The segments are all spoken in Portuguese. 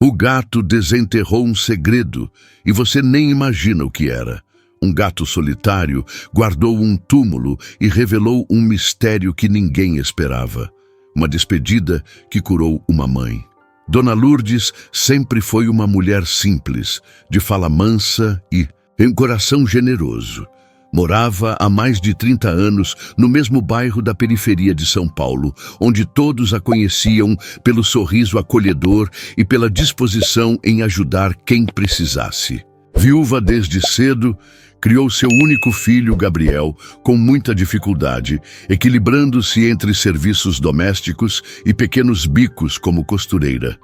O gato desenterrou um segredo, e você nem imagina o que era. Um gato solitário guardou um túmulo e revelou um mistério que ninguém esperava. Uma despedida que curou uma mãe. Dona Lourdes sempre foi uma mulher simples, de fala mansa e em coração generoso. Morava há mais de 30 anos no mesmo bairro da periferia de São Paulo, onde todos a conheciam pelo sorriso acolhedor e pela disposição em ajudar quem precisasse. Viúva desde cedo, criou seu único filho, Gabriel, com muita dificuldade, equilibrando-se entre serviços domésticos e pequenos bicos como costureira.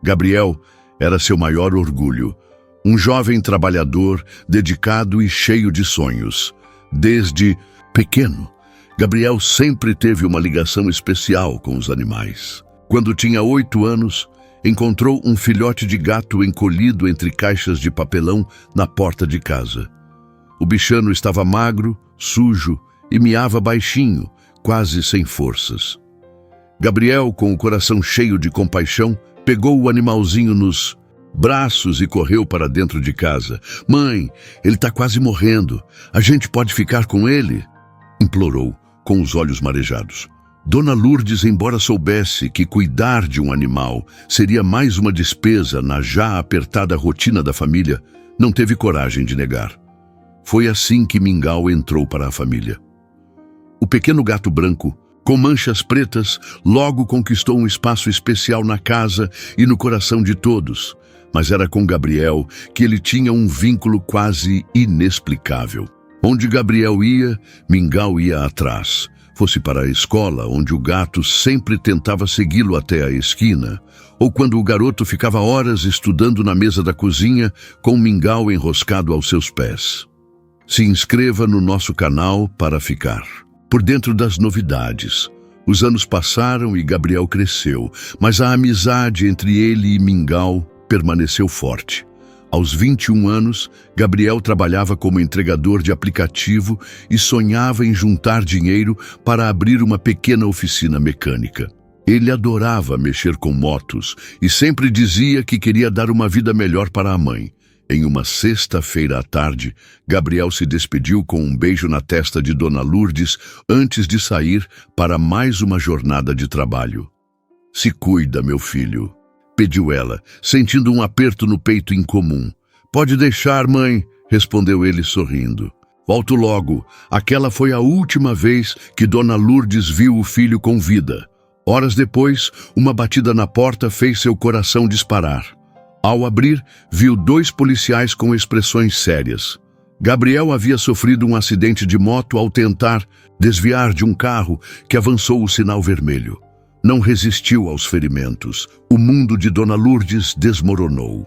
Gabriel era seu maior orgulho. Um jovem trabalhador, dedicado e cheio de sonhos. Desde pequeno, Gabriel sempre teve uma ligação especial com os animais. Quando tinha 8 anos, encontrou um filhote de gato encolhido entre caixas de papelão na porta de casa. O bichano estava magro, sujo e miava baixinho, quase sem forças. Gabriel, com o coração cheio de compaixão, pegou o animalzinho nos braços e correu para dentro de casa. "Mãe, ele está quase morrendo. A gente pode ficar com ele?" implorou, com os olhos marejados. Dona Lourdes, embora soubesse que cuidar de um animal seria mais uma despesa na já apertada rotina da família, não teve coragem de negar. Foi assim que Mingau entrou para a família. O pequeno gato branco, com manchas pretas, logo conquistou um espaço especial na casa e no coração de todos. Mas era com Gabriel que ele tinha um vínculo quase inexplicável. Onde Gabriel ia, Mingau ia atrás. Fosse para a escola, onde o gato sempre tentava segui-lo até a esquina, ou quando o garoto ficava horas estudando na mesa da cozinha com Mingau enroscado aos seus pés. Se inscreva no nosso canal para ficar por dentro das novidades. Os anos passaram e Gabriel cresceu, mas a amizade entre ele e Mingau permaneceu forte. Aos 21 anos, Gabriel trabalhava como entregador de aplicativo e sonhava em juntar dinheiro para abrir uma pequena oficina mecânica. Ele adorava mexer com motos e sempre dizia que queria dar uma vida melhor para a mãe. Em uma sexta-feira à tarde, Gabriel se despediu com um beijo na testa de Dona Lourdes antes de sair para mais uma jornada de trabalho. "Se cuida, meu filho", pediu ela, sentindo um aperto no peito incomum. "Pode deixar, mãe", respondeu ele sorrindo. "Volto logo." Aquela foi a última vez que Dona Lourdes viu o filho com vida. Horas depois, uma batida na porta fez seu coração disparar. Ao abrir, viu 2 policiais com expressões sérias. Gabriel havia sofrido um acidente de moto ao tentar desviar de um carro que avançou o sinal vermelho. Não resistiu aos ferimentos. O mundo de Dona Lourdes desmoronou.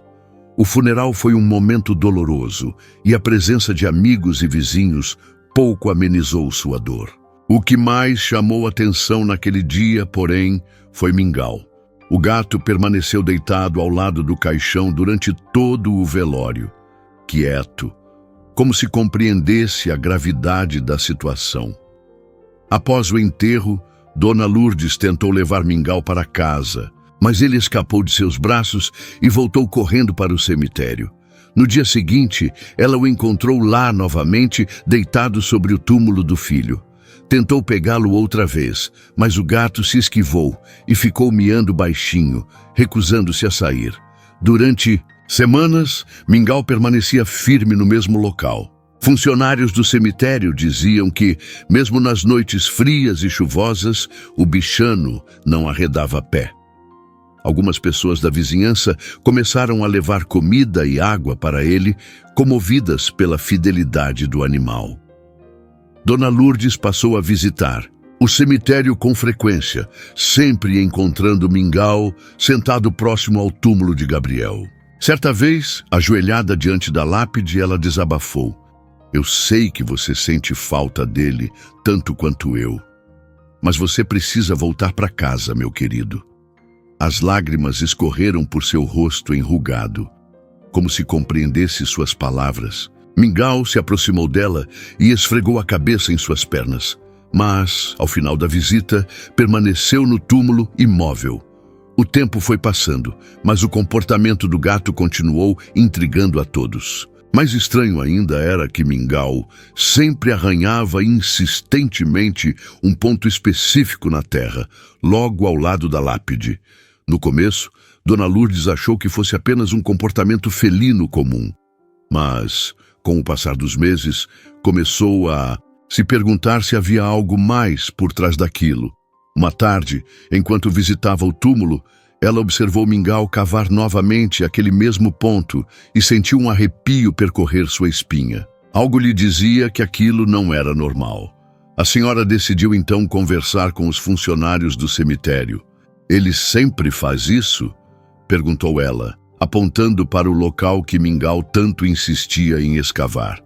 O funeral foi um momento doloroso e a presença de amigos e vizinhos pouco amenizou sua dor. O que mais chamou atenção naquele dia, porém, foi Mingau. O gato permaneceu deitado ao lado do caixão durante todo o velório, quieto, como se compreendesse a gravidade da situação. Após o enterro, Dona Lourdes tentou levar Mingau para casa, mas ele escapou de seus braços e voltou correndo para o cemitério. No dia seguinte, ela o encontrou lá novamente, deitado sobre o túmulo do filho. Tentou pegá-lo outra vez, mas o gato se esquivou e ficou miando baixinho, recusando-se a sair. Durante semanas, Mingau permanecia firme no mesmo local. Funcionários do cemitério diziam que, mesmo nas noites frias e chuvosas, o bichano não arredava pé. Algumas pessoas da vizinhança começaram a levar comida e água para ele, comovidas pela fidelidade do animal. Dona Lourdes passou a visitar o cemitério com frequência, sempre encontrando Mingau sentado próximo ao túmulo de Gabriel. Certa vez, ajoelhada diante da lápide, ela desabafou: "Eu sei que você sente falta dele tanto quanto eu. Mas você precisa voltar para casa, meu querido." As lágrimas escorreram por seu rosto enrugado, como se compreendesse suas palavras. Mingau se aproximou dela e esfregou a cabeça em suas pernas. Mas, ao final da visita, permaneceu no túmulo imóvel. O tempo foi passando, mas o comportamento do gato continuou intrigando a todos. Mais estranho ainda era que Mingau sempre arranhava insistentemente um ponto específico na terra, logo ao lado da lápide. No começo, Dona Lourdes achou que fosse apenas um comportamento felino comum. Mas, com o passar dos meses, começou a se perguntar se havia algo mais por trás daquilo. Uma tarde, enquanto visitava o túmulo, ela observou Mingau cavar novamente aquele mesmo ponto e sentiu um arrepio percorrer sua espinha. Algo lhe dizia que aquilo não era normal. A senhora decidiu então conversar com os funcionários do cemitério. "Ele sempre faz isso?" perguntou ela, apontando para o local que Mingau tanto insistia em escavar.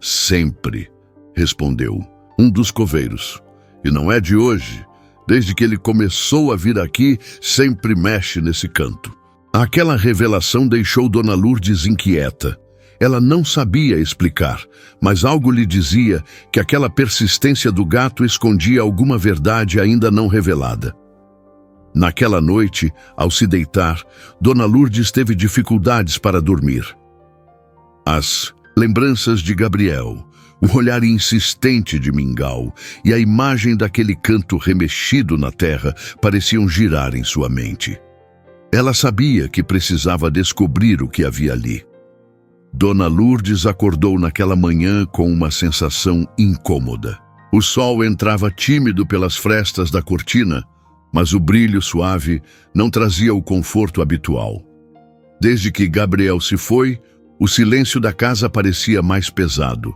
"Sempre", respondeu um dos coveiros. "E não é de hoje. Desde que ele começou a vir aqui, sempre mexe nesse canto." Aquela revelação deixou Dona Lourdes inquieta. Ela não sabia explicar, mas algo lhe dizia que aquela persistência do gato escondia alguma verdade ainda não revelada. Naquela noite, ao se deitar, Dona Lourdes teve dificuldades para dormir. As lembranças de Gabriel, o olhar insistente de Mingau e a imagem daquele canto remexido na terra pareciam girar em sua mente. Ela sabia que precisava descobrir o que havia ali. Dona Lourdes acordou naquela manhã com uma sensação incômoda. O sol entrava tímido pelas frestas da cortina, mas o brilho suave não trazia o conforto habitual. Desde que Gabriel se foi, o silêncio da casa parecia mais pesado.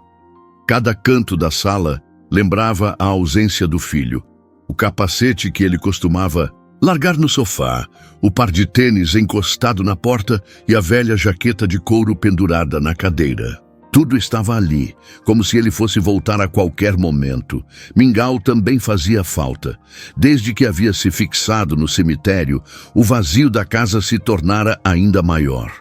Cada canto da sala lembrava a ausência do filho. O capacete que ele costumava largar no sofá, o par de tênis encostado na porta e a velha jaqueta de couro pendurada na cadeira. Tudo estava ali, como se ele fosse voltar a qualquer momento. Mingau também fazia falta. Desde que havia se fixado no cemitério, o vazio da casa se tornara ainda maior.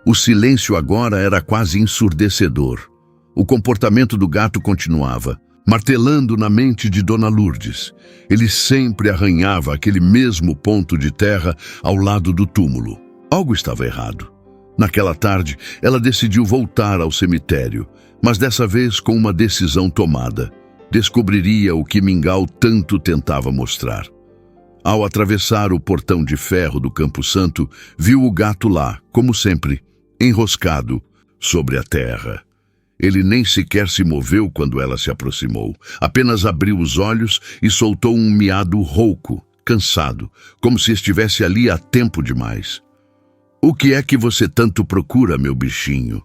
O silêncio agora era quase ensurdecedor. O comportamento do gato continuava, martelando na mente de Dona Lourdes. Ele sempre arranhava aquele mesmo ponto de terra ao lado do túmulo. Algo estava errado. Naquela tarde, ela decidiu voltar ao cemitério, mas dessa vez com uma decisão tomada. Descobriria o que Mingau tanto tentava mostrar. Ao atravessar o portão de ferro do Campo Santo, viu o gato lá, como sempre, enroscado sobre a terra. Ele nem sequer se moveu quando ela se aproximou. Apenas abriu os olhos e soltou um miado rouco, cansado, como se estivesse ali há tempo demais. "O que é que você tanto procura, meu bichinho?"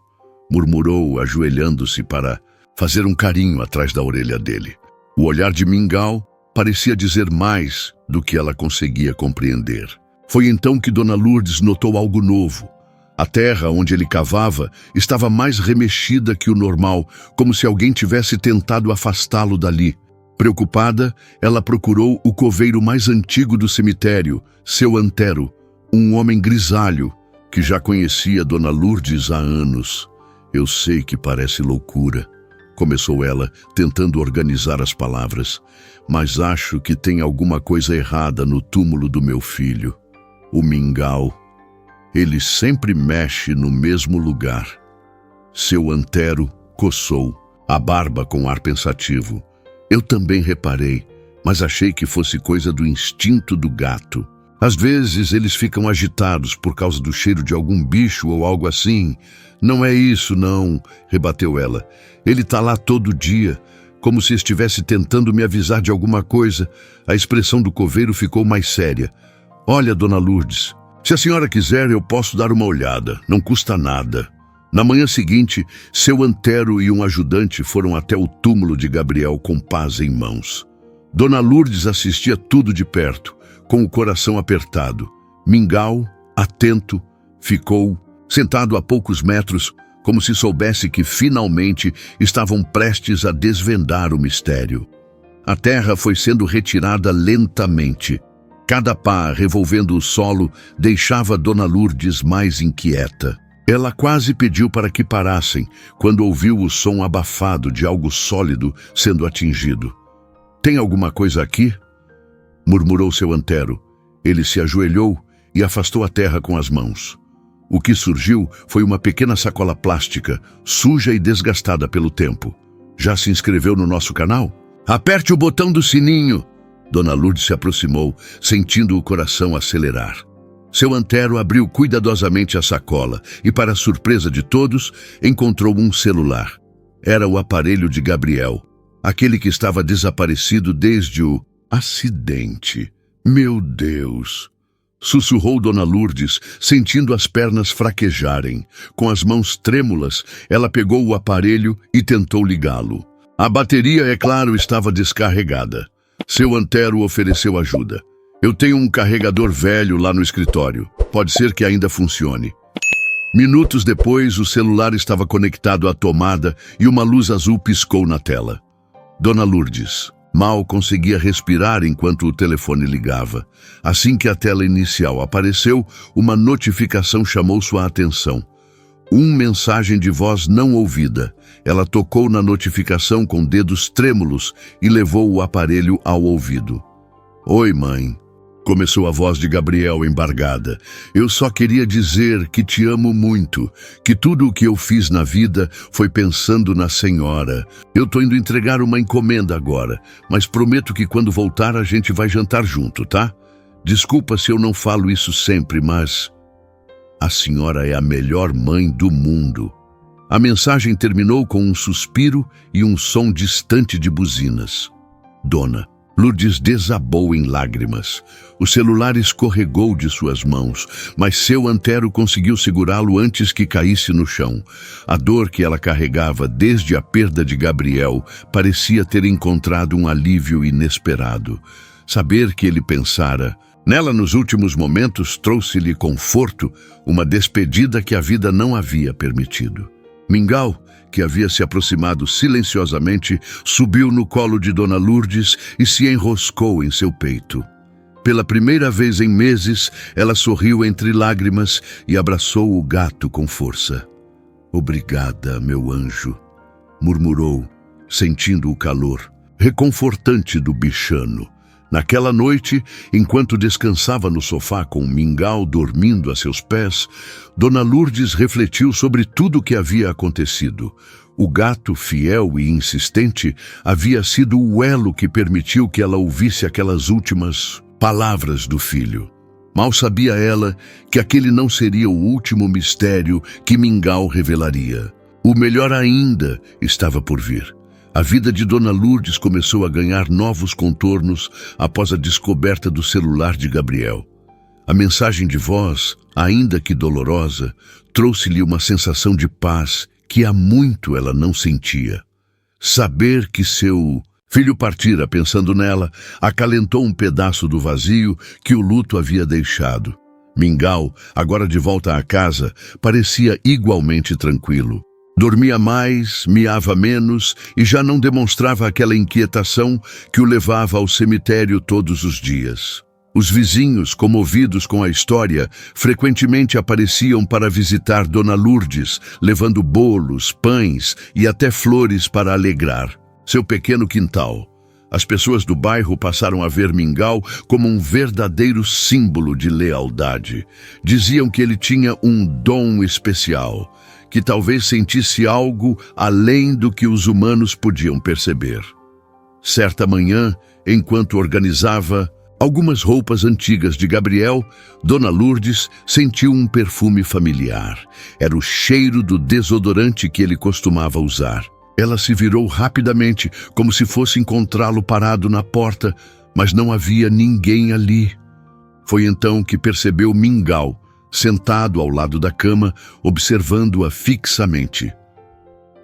murmurou, ajoelhando-se para fazer um carinho atrás da orelha dele. O olhar de Mingau parecia dizer mais do que ela conseguia compreender. Foi então que Dona Lourdes notou algo novo. A terra onde ele cavava estava mais remexida que o normal, como se alguém tivesse tentado afastá-lo dali. Preocupada, ela procurou o coveiro mais antigo do cemitério, seu Antero, um homem grisalho, que já conhecia Dona Lourdes há anos. "Eu sei que parece loucura", começou ela, tentando organizar as palavras, "mas acho que tem alguma coisa errada no túmulo do meu filho, o Mingau. Ele sempre mexe no mesmo lugar." Seu Antero coçou a barba com ar pensativo. "Eu também reparei, mas achei que fosse coisa do instinto do gato. Às vezes eles ficam agitados por causa do cheiro de algum bicho ou algo assim." "Não é isso, não", rebateu ela. "Ele tá lá todo dia, como se estivesse tentando me avisar de alguma coisa." A expressão do coveiro ficou mais séria. "Olha, Dona Lourdes, se a senhora quiser, eu posso dar uma olhada. Não custa nada." Na manhã seguinte, seu Antero e um ajudante foram até o túmulo de Gabriel com pás em mãos. Dona Lourdes assistia tudo de perto, com o coração apertado. Mingau, atento, ficou sentado a poucos metros, como se soubesse que finalmente estavam prestes a desvendar o mistério. A terra foi sendo retirada lentamente. Cada pá revolvendo o solo deixava Dona Lourdes mais inquieta. Ela quase pediu para que parassem quando ouviu o som abafado de algo sólido sendo atingido. "Tem alguma coisa aqui?" murmurou seu Antero. Ele se ajoelhou e afastou a terra com as mãos. O que surgiu foi uma pequena sacola plástica, suja e desgastada pelo tempo. Já se inscreveu no nosso canal? Aperte o botão do sininho! Dona Lourdes se aproximou, sentindo o coração acelerar. Seu Antero abriu cuidadosamente a sacola e, para surpresa de todos, encontrou um celular. Era o aparelho de Gabriel, aquele que estava desaparecido desde o acidente. Meu Deus! Sussurrou Dona Lourdes, sentindo as pernas fraquejarem. Com as mãos trêmulas, ela pegou o aparelho e tentou ligá-lo. A bateria, é claro, estava descarregada. Seu Antero ofereceu ajuda. Eu tenho um carregador velho lá no escritório. Pode ser que ainda funcione. Minutos depois, o celular estava conectado à tomada e uma luz azul piscou na tela. Dona Lourdes mal conseguia respirar enquanto o telefone ligava. Assim que a tela inicial apareceu, uma notificação chamou sua atenção. Mensagem de voz não ouvida. Ela tocou na notificação com dedos trêmulos e levou o aparelho ao ouvido. Oi, mãe. Começou a voz de Gabriel embargada. Eu só queria dizer que te amo muito, que tudo o que eu fiz na vida foi pensando na senhora. Eu tô indo entregar uma encomenda agora, mas prometo que quando voltar a gente vai jantar junto, tá? Desculpa se eu não falo isso sempre, mas a senhora é a melhor mãe do mundo. A mensagem terminou com um suspiro e um som distante de buzinas. Dona Lourdes desabou em lágrimas. O celular escorregou de suas mãos, mas seu Antero conseguiu segurá-lo antes que caísse no chão. A dor que ela carregava desde a perda de Gabriel parecia ter encontrado um alívio inesperado. Saber que ele pensara nela nos últimos momentos trouxe-lhe conforto, uma despedida que a vida não havia permitido. Mingau, que havia se aproximado silenciosamente, subiu no colo de Dona Lourdes e se enroscou em seu peito. Pela primeira vez em meses, ela sorriu entre lágrimas e abraçou o gato com força. Obrigada, meu anjo, murmurou, sentindo o calor reconfortante do bichano. Naquela noite, enquanto descansava no sofá com Mingau dormindo a seus pés, Dona Lourdes refletiu sobre tudo o que havia acontecido. O gato, fiel e insistente, havia sido o elo que permitiu que ela ouvisse aquelas últimas palavras do filho. Mal sabia ela que aquele não seria o último mistério que Mingau revelaria. O melhor ainda estava por vir. A vida de Dona Lourdes começou a ganhar novos contornos após a descoberta do celular de Gabriel. A mensagem de voz, ainda que dolorosa, trouxe-lhe uma sensação de paz que há muito ela não sentia. Saber que seu filho partira pensando nela acalentou um pedaço do vazio que o luto havia deixado. Mingau, agora de volta à casa, parecia igualmente tranquilo. Dormia mais, miava menos e já não demonstrava aquela inquietação que o levava ao cemitério todos os dias. Os vizinhos, comovidos com a história, frequentemente apareciam para visitar Dona Lourdes, levando bolos, pães e até flores para alegrar seu pequeno quintal. As pessoas do bairro passaram a ver Mingau como um verdadeiro símbolo de lealdade. Diziam que ele tinha um dom especial, que talvez sentisse algo além do que os humanos podiam perceber. Certa manhã, enquanto organizava algumas roupas antigas de Gabriel, Dona Lourdes sentiu um perfume familiar. Era o cheiro do desodorante que ele costumava usar. Ela se virou rapidamente, como se fosse encontrá-lo parado na porta, mas não havia ninguém ali. Foi então que percebeu Mingau, sentado ao lado da cama, observando-a fixamente.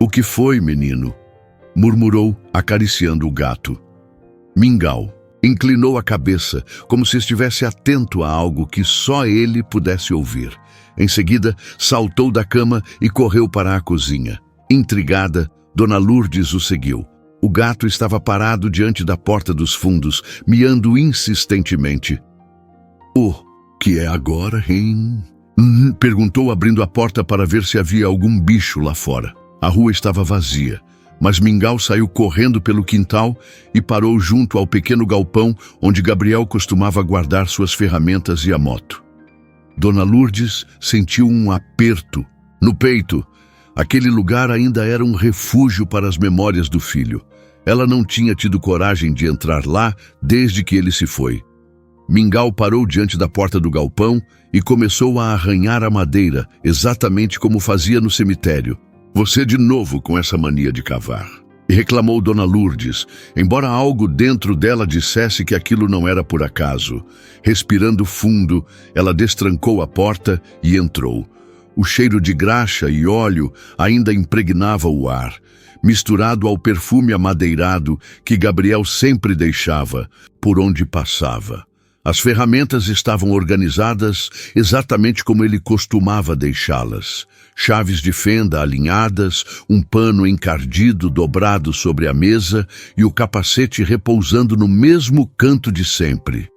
"O que foi, menino?" murmurou, acariciando o gato. Mingau inclinou a cabeça, como se estivesse atento a algo que só ele pudesse ouvir. Em seguida, saltou da cama e correu para a cozinha. Intrigada, Dona Lourdes o seguiu. O gato estava parado diante da porta dos fundos, miando insistentemente. "O que é agora, hein?" Perguntou, abrindo a porta para ver se havia algum bicho lá fora. A rua estava vazia, mas Mingau saiu correndo pelo quintal e parou junto ao pequeno galpão onde Gabriel costumava guardar suas ferramentas e a moto. Dona Lourdes sentiu um aperto no peito. Aquele lugar ainda era um refúgio para as memórias do filho. Ela não tinha tido coragem de entrar lá desde que ele se foi. Mingau parou diante da porta do galpão e começou a arranhar a madeira, exatamente como fazia no cemitério. Você de novo com essa mania de cavar. E reclamou Dona Lourdes, embora algo dentro dela dissesse que aquilo não era por acaso. Respirando fundo, ela destrancou a porta e entrou. O cheiro de graxa e óleo ainda impregnava o ar, misturado ao perfume amadeirado que Gabriel sempre deixava por onde passava. As ferramentas estavam organizadas exatamente como ele costumava deixá-las. Chaves de fenda alinhadas, um pano encardido dobrado sobre a mesa e o capacete repousando no mesmo canto de sempre.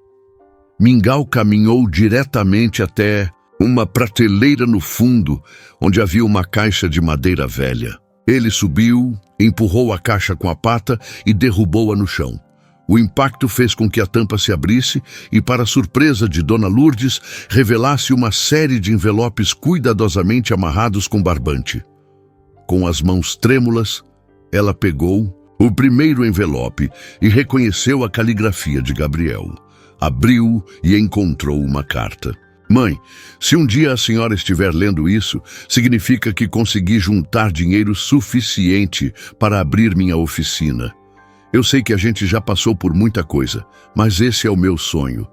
Mingau caminhou diretamente até uma prateleira no fundo, onde havia uma caixa de madeira velha. Ele subiu, empurrou a caixa com a pata e derrubou-a no chão. O impacto fez com que a tampa se abrisse e, para a surpresa de Dona Lourdes, revelasse uma série de envelopes cuidadosamente amarrados com barbante. Com as mãos trêmulas, ela pegou o primeiro envelope e reconheceu a caligrafia de Gabriel. Abriu e encontrou uma carta. Mãe, se um dia a senhora estiver lendo isso, significa que consegui juntar dinheiro suficiente para abrir minha oficina. Eu sei que a gente já passou por muita coisa, mas esse é o meu sonho.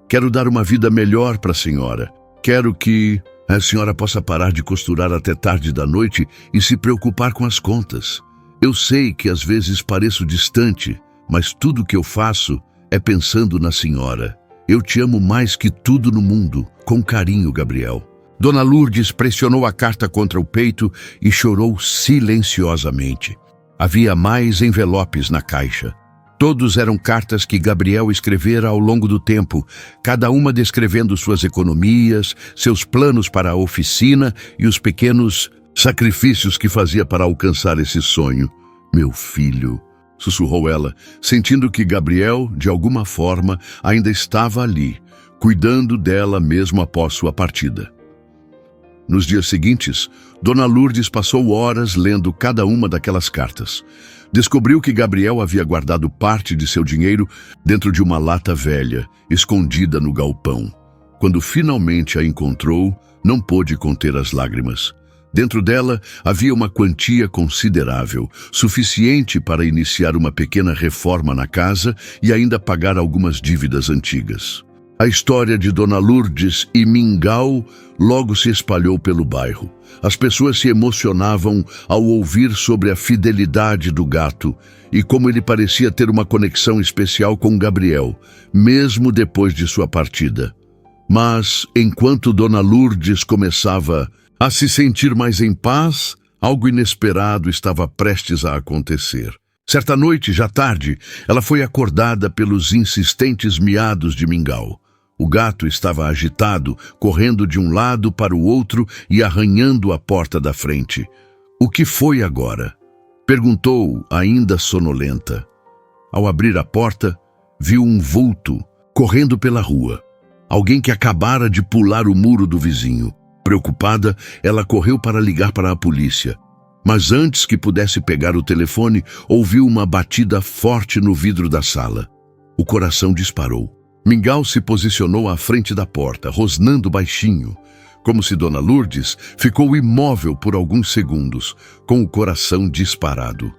Quero dar uma vida melhor para a senhora. Quero que a senhora possa parar de costurar até tarde da noite e se preocupar com as contas. Eu sei que às vezes pareço distante, mas tudo que eu faço é pensando na senhora. Eu te amo mais que tudo no mundo. Com carinho, Gabriel. Dona Lourdes pressionou a carta contra o peito e chorou silenciosamente. Havia mais envelopes na caixa. Todos eram cartas que Gabriel escrevera ao longo do tempo, cada uma descrevendo suas economias, seus planos para a oficina e os pequenos sacrifícios que fazia para alcançar esse sonho. Meu filho, sussurrou ela, sentindo que Gabriel, de alguma forma, ainda estava ali, cuidando dela mesmo após sua partida. Nos dias seguintes, Dona Lourdes passou horas lendo cada uma daquelas cartas. Descobriu que Gabriel havia guardado parte de seu dinheiro dentro de uma lata velha, escondida no galpão. Quando finalmente a encontrou, não pôde conter as lágrimas. Dentro dela havia uma quantia considerável, suficiente para iniciar uma pequena reforma na casa e ainda pagar algumas dívidas antigas. A história de Dona Lourdes e Mingau logo se espalhou pelo bairro. As pessoas se emocionavam ao ouvir sobre a fidelidade do gato e como ele parecia ter uma conexão especial com Gabriel, mesmo depois de sua partida. Mas, enquanto Dona Lourdes começava a se sentir mais em paz, algo inesperado estava prestes a acontecer. Certa noite, já tarde, ela foi acordada pelos insistentes miados de Mingau. O gato estava agitado, correndo de um lado para o outro e arranhando a porta da frente. O que foi agora? Perguntou, ainda sonolenta. Ao abrir a porta, viu um vulto correndo pela rua. Alguém que acabara de pular o muro do vizinho. Preocupada, ela correu para ligar para a polícia. Mas antes que pudesse pegar o telefone, ouviu uma batida forte no vidro da sala. O coração disparou. Mingau se posicionou à frente da porta, rosnando baixinho, como se Dona Lourdes ficou imóvel por alguns segundos, com o coração disparado.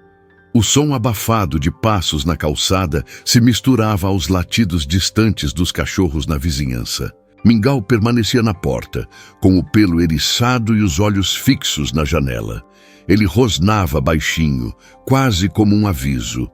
O som abafado de passos na calçada se misturava aos latidos distantes dos cachorros na vizinhança. Mingau permanecia na porta, com o pelo eriçado e os olhos fixos na janela. Ele rosnava baixinho, quase como um aviso.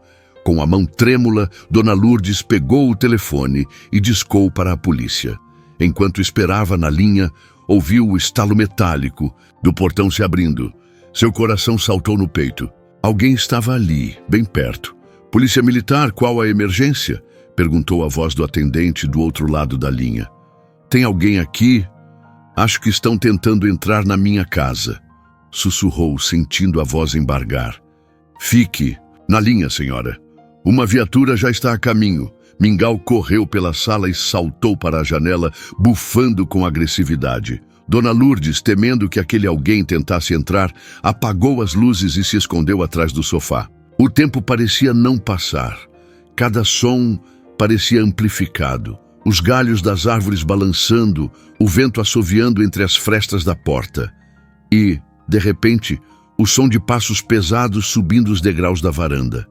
Com a mão trêmula, Dona Lourdes pegou o telefone e discou para a polícia. Enquanto esperava na linha, ouviu o estalo metálico do portão se abrindo. Seu coração saltou no peito. Alguém estava ali, bem perto. Polícia Militar, qual a emergência? Perguntou a voz do atendente do outro lado da linha. Tem alguém aqui? Acho que estão tentando entrar na minha casa. Sussurrou, sentindo a voz embargar. Fique na linha, senhora. Uma viatura já está a caminho. Mingau correu pela sala e saltou para a janela, bufando com agressividade. Dona Lourdes, temendo que aquele alguém tentasse entrar, apagou as luzes e se escondeu atrás do sofá. O tempo parecia não passar. Cada som parecia amplificado. Os galhos das árvores balançando, o vento assoviando entre as frestas da porta. E, de repente, o som de passos pesados subindo os degraus da varanda.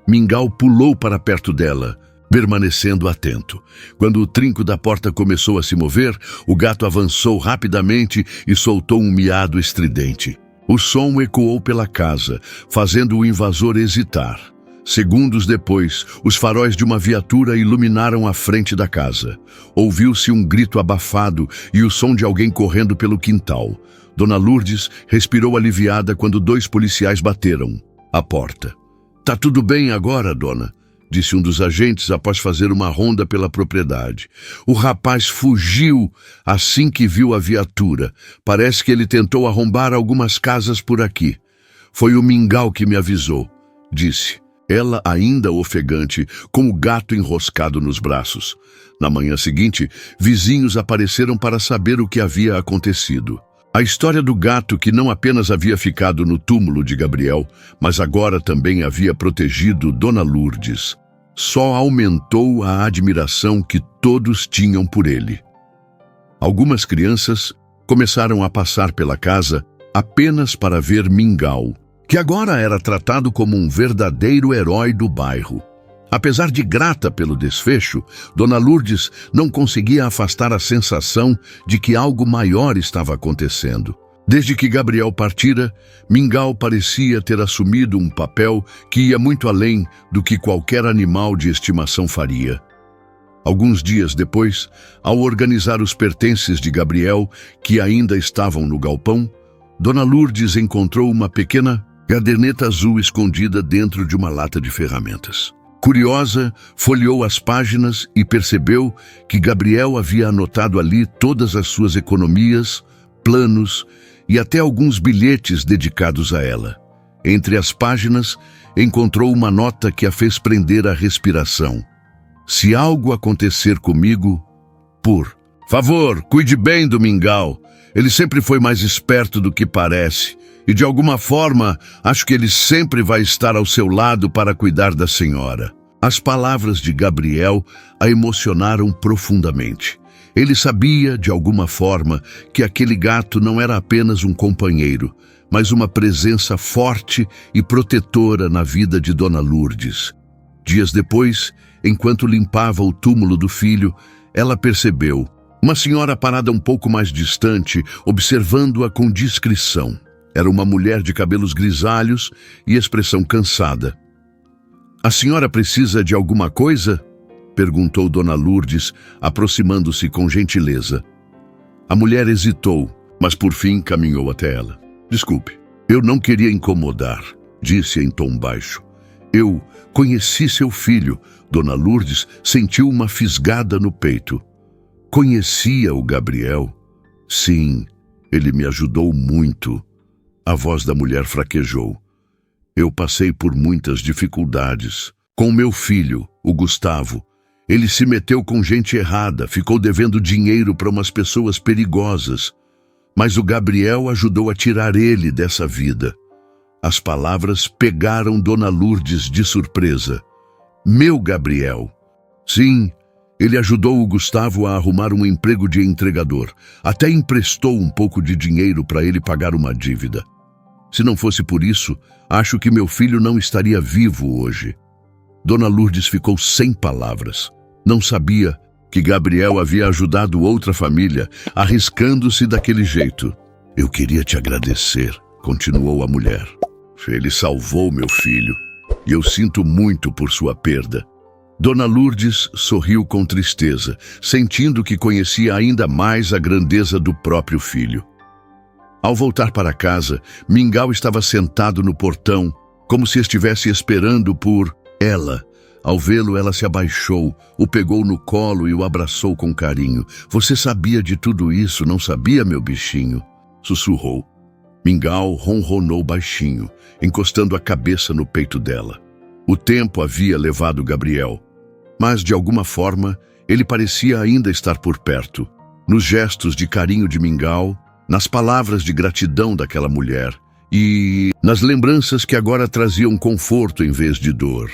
Mingau pulou para perto dela, permanecendo atento. Quando o trinco da porta começou a se mover, o gato avançou rapidamente e soltou um miado estridente. O som ecoou pela casa, fazendo o invasor hesitar. Segundos depois, os faróis de uma viatura iluminaram a frente da casa. Ouviu-se um grito abafado e o som de alguém correndo pelo quintal. Dona Lourdes respirou aliviada quando 2 policiais bateram à porta. "Tá tudo bem agora, dona?", disse um dos agentes após fazer uma ronda pela propriedade. "O rapaz fugiu assim que viu a viatura. Parece que ele tentou arrombar algumas casas por aqui. Foi o Mingau que me avisou", disse ela, ainda ofegante, com o gato enroscado nos braços. Na manhã seguinte, vizinhos apareceram para saber o que havia acontecido. A história do gato, que não apenas havia ficado no túmulo de Gabriel, mas agora também havia protegido Dona Lourdes, só aumentou a admiração que todos tinham por ele. Algumas crianças começaram a passar pela casa apenas para ver Mingau, que agora era tratado como um verdadeiro herói do bairro. Apesar de grata pelo desfecho, Dona Lourdes não conseguia afastar a sensação de que algo maior estava acontecendo. Desde que Gabriel partira, Mingau parecia ter assumido um papel que ia muito além do que qualquer animal de estimação faria. Alguns dias depois, ao organizar os pertences de Gabriel, que ainda estavam no galpão, Dona Lourdes encontrou uma pequena caderneta azul escondida dentro de uma lata de ferramentas. Curiosa, folheou as páginas e percebeu que Gabriel havia anotado ali todas as suas economias, planos e até alguns bilhetes dedicados a ela. Entre as páginas, encontrou uma nota que a fez prender a respiração. "Se algo acontecer comigo, por favor, cuide bem do Mingau. Ele sempre foi mais esperto do que parece. E de alguma forma, acho que ele sempre vai estar ao seu lado para cuidar da senhora." As palavras de Gabriel a emocionaram profundamente. Ele sabia, de alguma forma, que aquele gato não era apenas um companheiro, mas uma presença forte e protetora na vida de Dona Lourdes. Dias depois, enquanto limpava o túmulo do filho, ela percebeu uma senhora parada um pouco mais distante, observando-a com discrição. Era uma mulher de cabelos grisalhos e expressão cansada. "A senhora precisa de alguma coisa?", perguntou Dona Lourdes, aproximando-se com gentileza. A mulher hesitou, mas por fim caminhou até ela. "Desculpe, eu não queria incomodar", disse em tom baixo. "Eu conheci seu filho." Dona Lourdes sentiu uma fisgada no peito. "Conhecia o Gabriel?" "Sim, ele me ajudou muito." A voz da mulher fraquejou. "Eu passei por muitas dificuldades. Com meu filho, o Gustavo. Ele se meteu com gente errada, ficou devendo dinheiro para umas pessoas perigosas. Mas o Gabriel ajudou a tirar ele dessa vida." As palavras pegaram Dona Lourdes de surpresa. "Meu Gabriel?" "Sim, ele ajudou o Gustavo a arrumar um emprego de entregador. Até emprestou um pouco de dinheiro para ele pagar uma dívida. Se não fosse por isso, acho que meu filho não estaria vivo hoje." Dona Lourdes ficou sem palavras. Não sabia que Gabriel havia ajudado outra família, arriscando-se daquele jeito. "Eu queria te agradecer", continuou a mulher. "Ele salvou meu filho, e eu sinto muito por sua perda." Dona Lourdes sorriu com tristeza, sentindo que conhecia ainda mais a grandeza do próprio filho. Ao voltar para casa, Mingau estava sentado no portão, como se estivesse esperando por ela. Ao vê-lo, ela se abaixou, o pegou no colo e o abraçou com carinho. "Você sabia de tudo isso, não sabia, meu bichinho?", sussurrou. Mingau ronronou baixinho, encostando a cabeça no peito dela. O tempo havia levado Gabriel, Mas, de alguma forma, ele parecia ainda estar por perto. Nos gestos de carinho de Mingau, nas palavras de gratidão daquela mulher e nas lembranças que agora traziam conforto em vez de dor.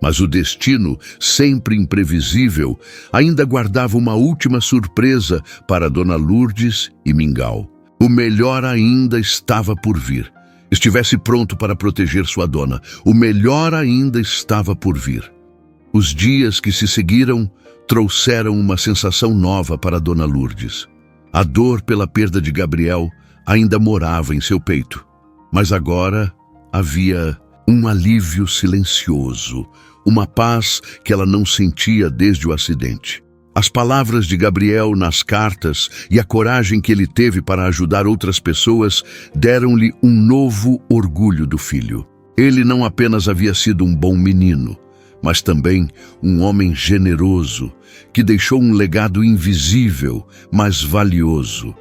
Mas o destino, sempre imprevisível, ainda guardava uma última surpresa para Dona Lourdes e Mingau. O melhor ainda estava por vir. Estivesse pronto para proteger sua dona. O melhor ainda estava por vir. Os dias que se seguiram trouxeram uma sensação nova para Dona Lourdes. A dor pela perda de Gabriel ainda morava em seu peito. Mas agora havia um alívio silencioso, uma paz que ela não sentia desde o acidente. As palavras de Gabriel nas cartas e a coragem que ele teve para ajudar outras pessoas deram-lhe um novo orgulho do filho. Ele não apenas havia sido um bom menino, mas também um homem generoso, que deixou um legado invisível, mas valioso.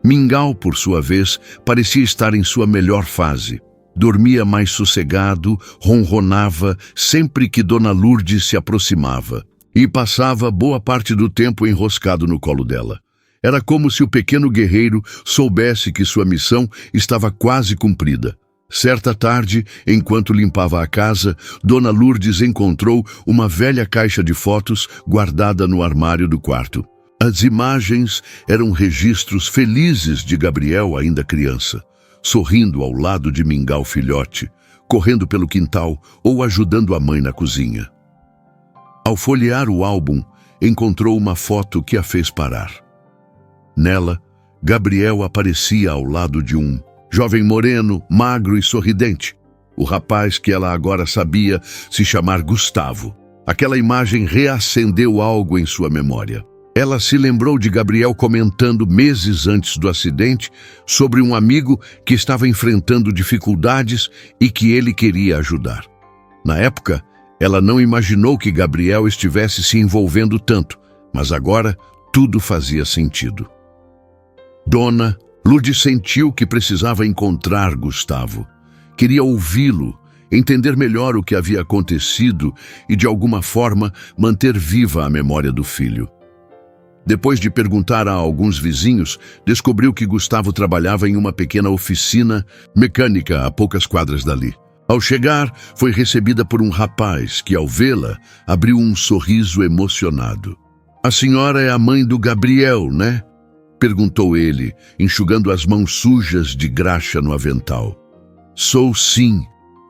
Mingau, por sua vez, parecia estar em sua melhor fase. Dormia mais sossegado, ronronava sempre que Dona Lourdes se aproximava e passava boa parte do tempo enroscado no colo dela. Era como se o pequeno guerreiro soubesse que sua missão estava quase cumprida. Certa tarde, enquanto limpava a casa, Dona Lourdes encontrou uma velha caixa de fotos guardada no armário do quarto. As imagens eram registros felizes de Gabriel ainda criança, sorrindo ao lado de Mingau filhote, correndo pelo quintal ou ajudando a mãe na cozinha. Ao folhear o álbum, encontrou uma foto que a fez parar. Nela, Gabriel aparecia ao lado de um jovem moreno, magro e sorridente. O rapaz que ela agora sabia se chamar Gustavo. Aquela imagem reacendeu algo em sua memória. Ela se lembrou de Gabriel comentando meses antes do acidente sobre um amigo que estava enfrentando dificuldades e que ele queria ajudar. Na época, ela não imaginou que Gabriel estivesse se envolvendo tanto, mas agora tudo fazia sentido. Dona Lourdes sentiu que precisava encontrar Gustavo. Queria ouvi-lo, entender melhor o que havia acontecido e, de alguma forma, manter viva a memória do filho. Depois de perguntar a alguns vizinhos, descobriu que Gustavo trabalhava em uma pequena oficina mecânica a poucas quadras dali. Ao chegar, foi recebida por um rapaz que, ao vê-la, abriu um sorriso emocionado. "A senhora é a mãe do Gabriel, né?" perguntou ele, enxugando as mãos sujas de graxa no avental. "Sou sim",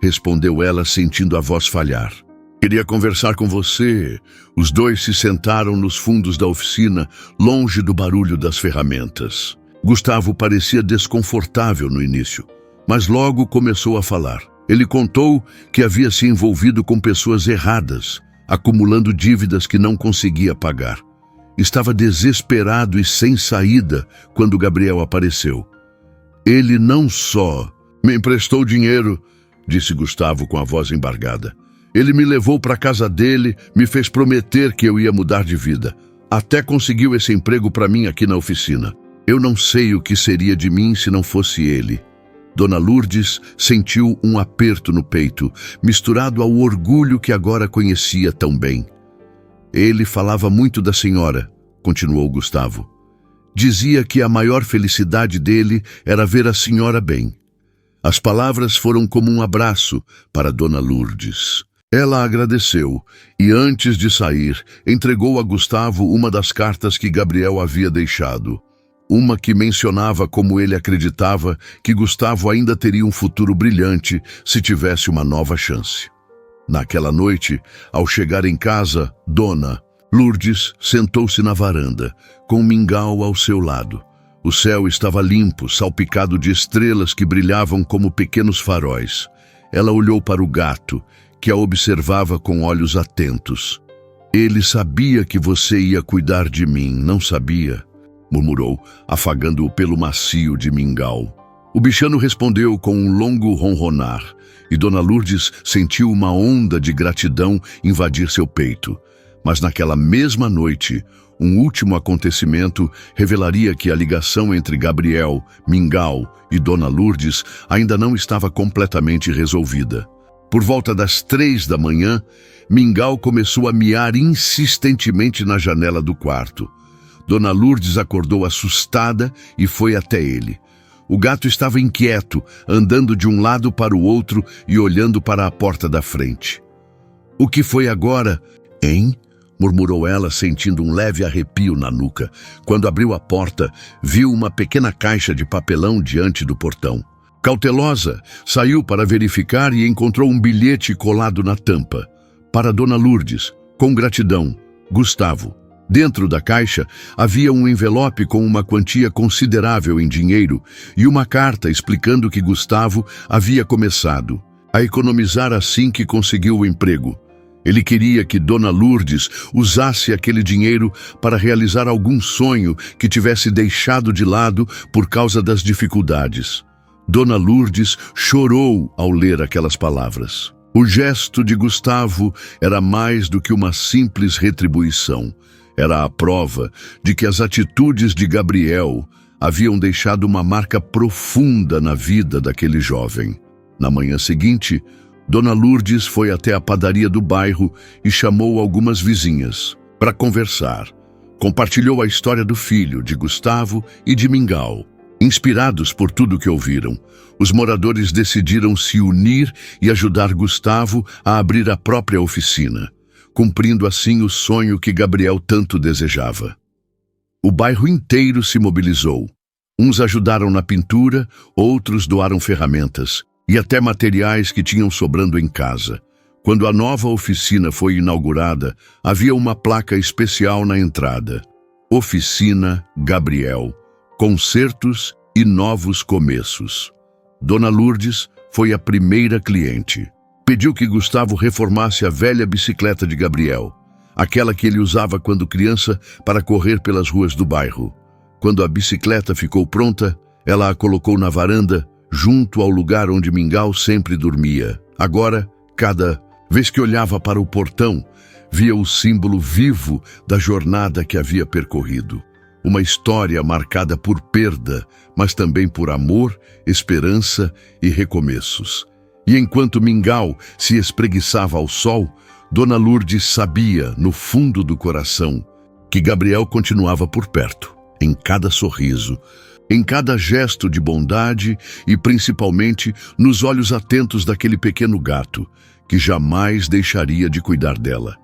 respondeu ela, sentindo a voz falhar. "Queria conversar com você." Os dois se sentaram nos fundos da oficina, longe do barulho das ferramentas. Gustavo parecia desconfortável no início, mas logo começou a falar. Ele contou que havia se envolvido com pessoas erradas, acumulando dívidas que não conseguia pagar. Estava desesperado e sem saída quando Gabriel apareceu. "Ele não só me emprestou dinheiro", disse Gustavo com a voz embargada. "Ele me levou para a casa dele, me fez prometer que eu ia mudar de vida. Até conseguiu esse emprego para mim aqui na oficina. Eu não sei o que seria de mim se não fosse ele." Dona Lourdes sentiu um aperto no peito, misturado ao orgulho que agora conhecia tão bem. "Ele falava muito da senhora", continuou Gustavo. "Dizia que a maior felicidade dele era ver a senhora bem." As palavras foram como um abraço para Dona Lourdes. Ela agradeceu e, antes de sair, entregou a Gustavo uma das cartas que Gabriel havia deixado. Uma que mencionava como ele acreditava que Gustavo ainda teria um futuro brilhante se tivesse uma nova chance. Naquela noite, ao chegar em casa, Dona Lourdes sentou-se na varanda, com Mingau ao seu lado. O céu estava limpo, salpicado de estrelas que brilhavam como pequenos faróis. Ela olhou para o gato, que a observava com olhos atentos. "Ele sabia que você ia cuidar de mim, não sabia?" murmurou, afagando o pelo macio de Mingau. O bichano respondeu com um longo ronronar, e Dona Lourdes sentiu uma onda de gratidão invadir seu peito. Mas naquela mesma noite, um último acontecimento revelaria que a ligação entre Gabriel, Mingau e Dona Lourdes ainda não estava completamente resolvida. Por volta das 3 da manhã, Mingau começou a miar insistentemente na janela do quarto. Dona Lourdes acordou assustada e foi até ele. O gato estava inquieto, andando de um lado para o outro e olhando para a porta da frente. "O que foi agora, hein?" murmurou ela, sentindo um leve arrepio na nuca. Quando abriu a porta, viu uma pequena caixa de papelão diante do portão. Cautelosa, saiu para verificar e encontrou um bilhete colado na tampa. "Para Dona Lourdes, com gratidão, Gustavo." Dentro da caixa havia um envelope com uma quantia considerável em dinheiro e uma carta explicando que Gustavo havia começado a economizar assim que conseguiu o emprego. Ele queria que Dona Lourdes usasse aquele dinheiro para realizar algum sonho que tivesse deixado de lado por causa das dificuldades. Dona Lourdes chorou ao ler aquelas palavras. O gesto de Gustavo era mais do que uma simples retribuição. Era a prova de que as atitudes de Gabriel haviam deixado uma marca profunda na vida daquele jovem. Na manhã seguinte, Dona Lourdes foi até a padaria do bairro e chamou algumas vizinhas para conversar. Compartilhou a história do filho, de Gustavo e de Mingau. Inspirados por tudo que ouviram, os moradores decidiram se unir e ajudar Gustavo a abrir a própria oficina, cumprindo assim o sonho que Gabriel tanto desejava. O bairro inteiro se mobilizou. Uns ajudaram na pintura, outros doaram ferramentas e até materiais que tinham sobrando em casa. Quando a nova oficina foi inaugurada, havia uma placa especial na entrada. Oficina Gabriel. Concertos e novos começos. Dona Lourdes foi a primeira cliente. Pediu que Gustavo reformasse a velha bicicleta de Gabriel, aquela que ele usava quando criança para correr pelas ruas do bairro. Quando a bicicleta ficou pronta, ela a colocou na varanda, junto ao lugar onde Mingau sempre dormia. Agora, cada vez que olhava para o portão, via o símbolo vivo da jornada que havia percorrido. Uma história marcada por perda, mas também por amor, esperança e recomeços. E enquanto Mingau se espreguiçava ao sol, Dona Lourdes sabia, no fundo do coração, que Gabriel continuava por perto, em cada sorriso, em cada gesto de bondade e principalmente nos olhos atentos daquele pequeno gato, que jamais deixaria de cuidar dela.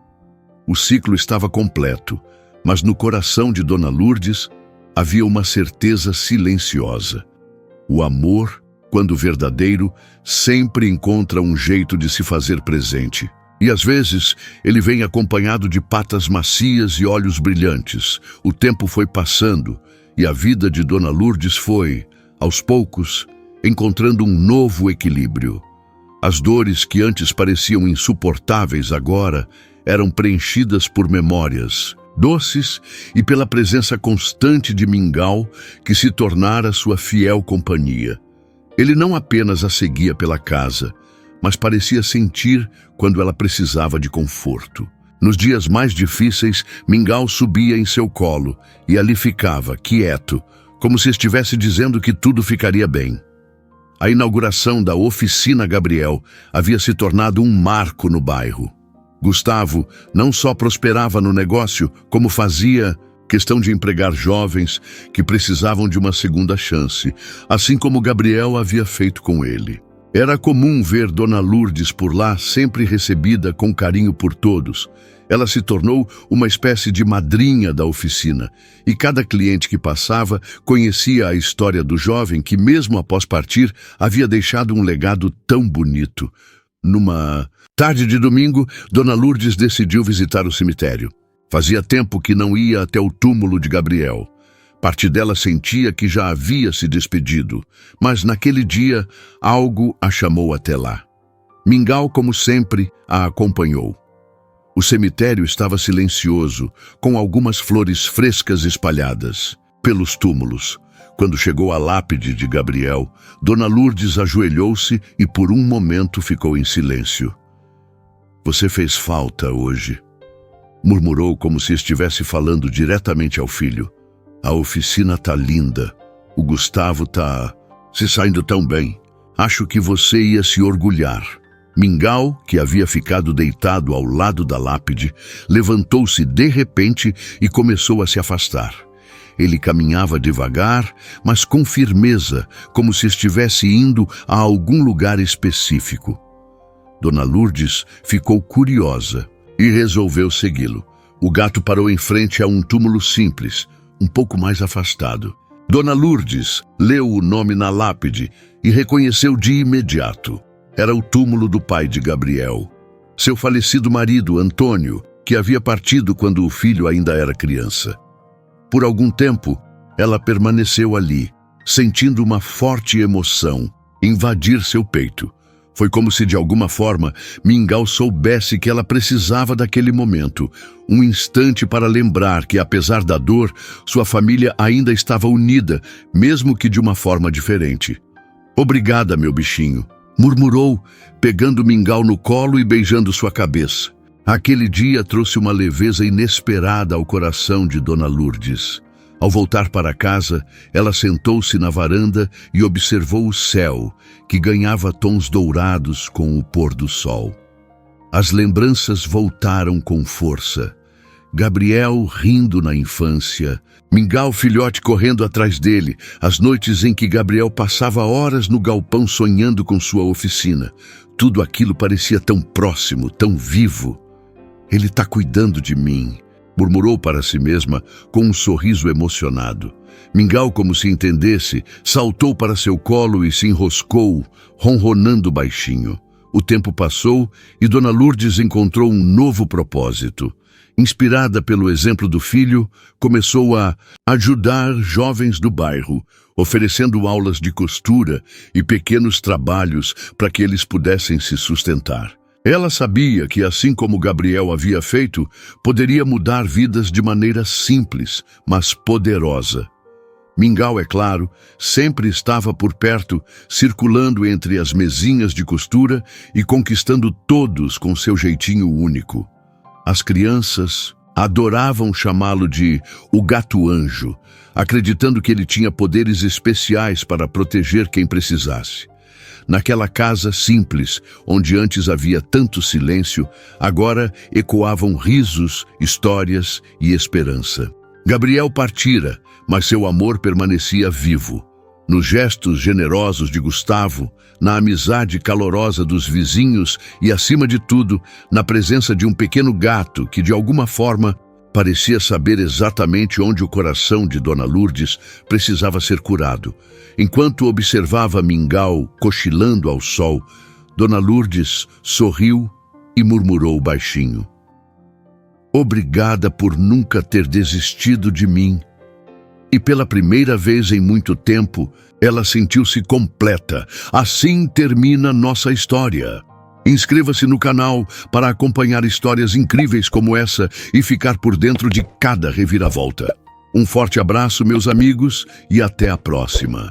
O ciclo estava completo, mas no coração de Dona Lourdes havia uma certeza silenciosa. O amor, quando verdadeiro, sempre encontra um jeito de se fazer presente. E às vezes ele vem acompanhado de patas macias e olhos brilhantes. O tempo foi passando e a vida de Dona Lourdes foi, aos poucos, encontrando um novo equilíbrio. As dores que antes pareciam insuportáveis agora eram preenchidas por memórias doces e pela presença constante de Mingau, que se tornara sua fiel companhia. Ele não apenas a seguia pela casa, mas parecia sentir quando ela precisava de conforto. Nos dias mais difíceis, Mingau subia em seu colo e ali ficava, quieto, como se estivesse dizendo que tudo ficaria bem. A inauguração da Oficina Gabriel havia se tornado um marco no bairro. Gustavo não só prosperava no negócio, como fazia questão de empregar jovens que precisavam de uma segunda chance, assim como Gabriel havia feito com ele. Era comum ver Dona Lourdes por lá, sempre recebida com carinho por todos. Ela se tornou uma espécie de madrinha da oficina, e cada cliente que passava conhecia a história do jovem que, mesmo após partir, havia deixado um legado tão bonito. Numa tarde de domingo, Dona Lourdes decidiu visitar o cemitério. Fazia tempo que não ia até o túmulo de Gabriel. Parte dela sentia que já havia se despedido, mas naquele dia algo a chamou até lá. Mingau, como sempre, a acompanhou. O cemitério estava silencioso, com algumas flores frescas espalhadas pelos túmulos. Quando chegou à lápide de Gabriel, Dona Lourdes ajoelhou-se e por um momento ficou em silêncio. "Você fez falta hoje", murmurou como se estivesse falando diretamente ao filho. "A oficina tá linda. O Gustavo tá se saindo tão bem. Acho que você ia se orgulhar." Mingau, que havia ficado deitado ao lado da lápide, levantou-se de repente e começou a se afastar. Ele caminhava devagar, mas com firmeza, como se estivesse indo a algum lugar específico. Dona Lourdes ficou curiosa e resolveu segui-lo. O gato parou em frente a um túmulo simples, um pouco mais afastado. Dona Lourdes leu o nome na lápide e reconheceu de imediato. Era o túmulo do pai de Gabriel, seu falecido marido, Antônio, que havia partido quando o filho ainda era criança. Por algum tempo, ela permaneceu ali, sentindo uma forte emoção invadir seu peito. Foi como se, de alguma forma, Mingau soubesse que ela precisava daquele momento, um instante para lembrar que, apesar da dor, sua família ainda estava unida, mesmo que de uma forma diferente. "Obrigada, meu bichinho", murmurou, pegando Mingau no colo e beijando sua cabeça. Aquele dia trouxe uma leveza inesperada ao coração de Dona Lourdes. Ao voltar para casa, ela sentou-se na varanda e observou o céu, que ganhava tons dourados com o pôr do sol. As lembranças voltaram com força. Gabriel rindo na infância, Mingau filhote correndo atrás dele, as noites em que Gabriel passava horas no galpão sonhando com sua oficina. Tudo aquilo parecia tão próximo, tão vivo. "Ele está cuidando de mim", murmurou para si mesma com um sorriso emocionado. Mingau, como se entendesse, saltou para seu colo e se enroscou, ronronando baixinho. O tempo passou e Dona Lourdes encontrou um novo propósito. Inspirada pelo exemplo do filho, começou a ajudar jovens do bairro, oferecendo aulas de costura e pequenos trabalhos para que eles pudessem se sustentar. Ela sabia que, assim como Gabriel havia feito, poderia mudar vidas de maneira simples, mas poderosa. Mingau, é claro, sempre estava por perto, circulando entre as mesinhas de costura e conquistando todos com seu jeitinho único. As crianças adoravam chamá-lo de o gato-anjo, acreditando que ele tinha poderes especiais para proteger quem precisasse. Naquela casa simples, onde antes havia tanto silêncio, agora ecoavam risos, histórias e esperança. Gabriel partira, mas seu amor permanecia vivo. Nos gestos generosos de Gustavo, na amizade calorosa dos vizinhos e, acima de tudo, na presença de um pequeno gato que, de alguma forma, parecia saber exatamente onde o coração de Dona Lourdes precisava ser curado. Enquanto observava Mingau cochilando ao sol, Dona Lourdes sorriu e murmurou baixinho: "Obrigada por nunca ter desistido de mim." E pela primeira vez em muito tempo, ela sentiu-se completa. Assim termina nossa história. Inscreva-se no canal para acompanhar histórias incríveis como essa e ficar por dentro de cada reviravolta. Um forte abraço, meus amigos, e até a próxima.